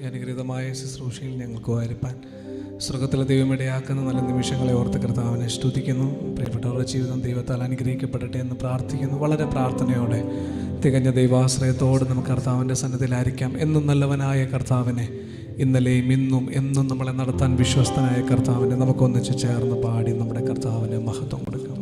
അനുഗ്രഹീതമായ ശുശ്രൂഷയിൽ ഞങ്ങൾക്ക് ആയിരിക്കാൻ സ്വർഗത്തിലെ ദൈവം ഇടയാക്കുന്ന നല്ല നിമിഷങ്ങളെ ഓർത്ത് കർത്താവിനെ സ്തുതിക്കുന്നു. പ്രിയപ്പെട്ടവരുടെ ജീവിതം ദൈവത്താൽ അനുഗ്രഹിക്കപ്പെടട്ടെ എന്ന് പ്രാർത്ഥിക്കുന്നു. വളരെ പ്രാർത്ഥനയോടെ തികഞ്ഞ ദൈവാശ്രയത്തോട് നമുക്ക് കർത്താവിൻ്റെ സന്നിധിയിലായിരിക്കാം. എന്നും നല്ലവനായ കർത്താവിനെ, ഇന്നലെയും ഇന്നും എന്നും നമ്മളെ നടത്താൻ വിശ്വസ്തനായ കർത്താവിനെ നമുക്കൊന്നിച്ച് ചേർന്ന് പാടി നമ്മുടെ കർത്താവിന് മഹത്വം കൊടുക്കാം.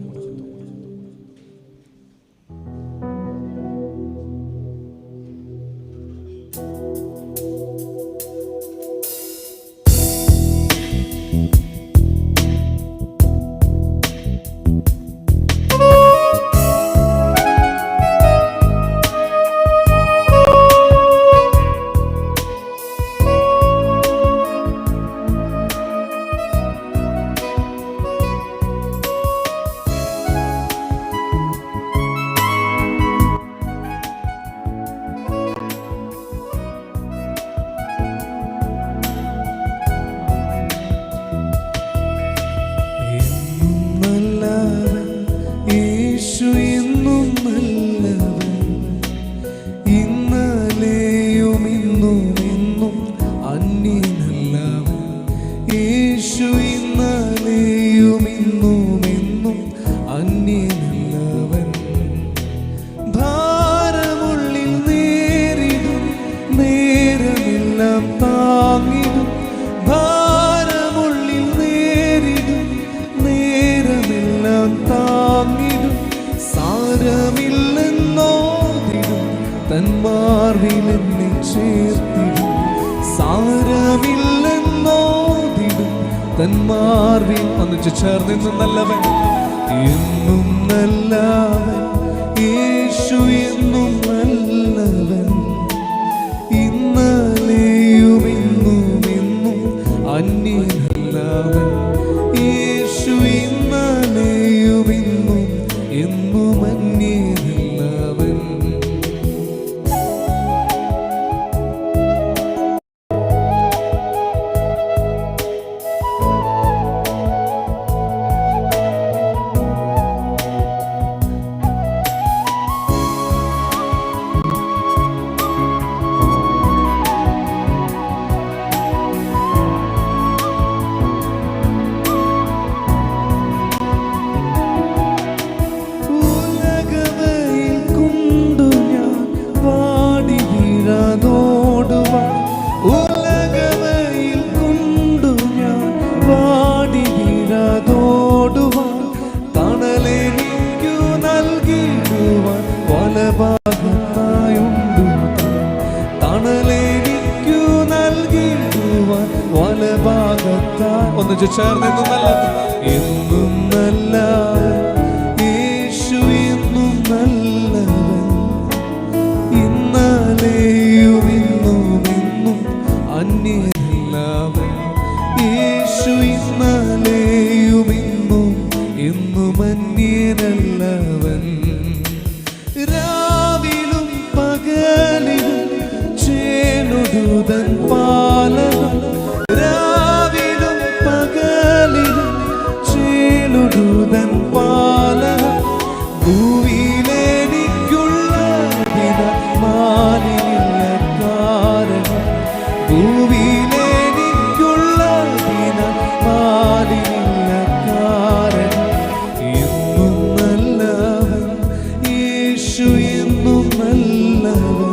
ഒന്നിച്ച് ചേർന്ന് നല്ലവൻ, എന്നും നല്ലവൻ യേശു, എന്നും നല്ലവൻ, ഇന്നലെയും ഇന്നും എന്നും അന്യനല്ലവൻ യേശു, ഇന്നലെയും ഇന്നും എന്നും അന്യനല്ലവൻ. ഒന്നിച്ച് ചേർന്ന് എന്നും നല്ല യേശു, എന്നും നല്ലവൻ, ഇന്നലെയും ഇന്നും എന്നും അന്യനല്ലവൻ യേശു, ഇന്നലെയും ഇന്നും എന്നും അന്യനല്ലവൻ. രാവിലും പകലിലും ചേലുടുതൻ പാലകം, ചേലുടുതൻ പാലകം, ഭൂവിയിലെനിക്കുള്ള മാലിന്യ കാരണം, ഭൂവിയിലെനിക്കുള്ള മാലിന്യ കാരണം, എന്നും നല്ലവൻ യേശു, എന്നും നല്ലവൻ,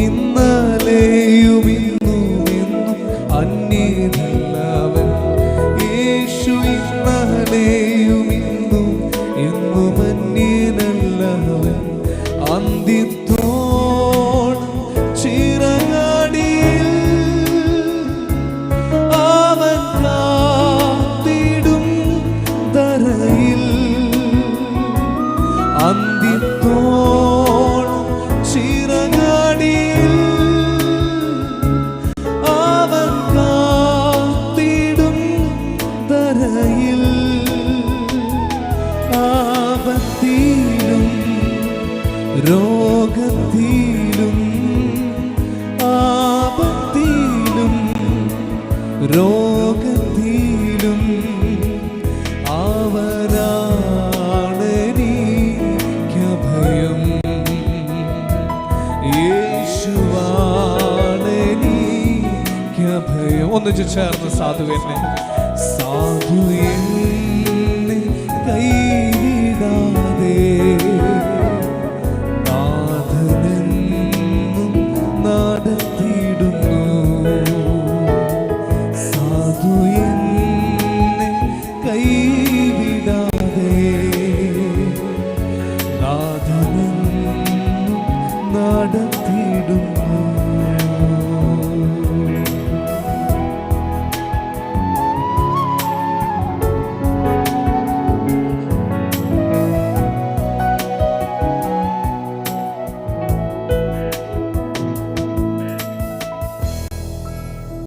ഇന്നലെയും ഇന്നും എന്നും അന്യനല്ലവൻ യേശു, ഇന്നലെയും ഇന്നും എന്നും അന്യനല്ലവൻ. അന്ത്യത്തോളം ചിറകടിയിൽ അവൻ കാത്തിടും ധരയിൽ, അന്ത്യത്തോളം ചിറകടിയിൽ ചേർന്ന് സാധു എന്നെ കൈ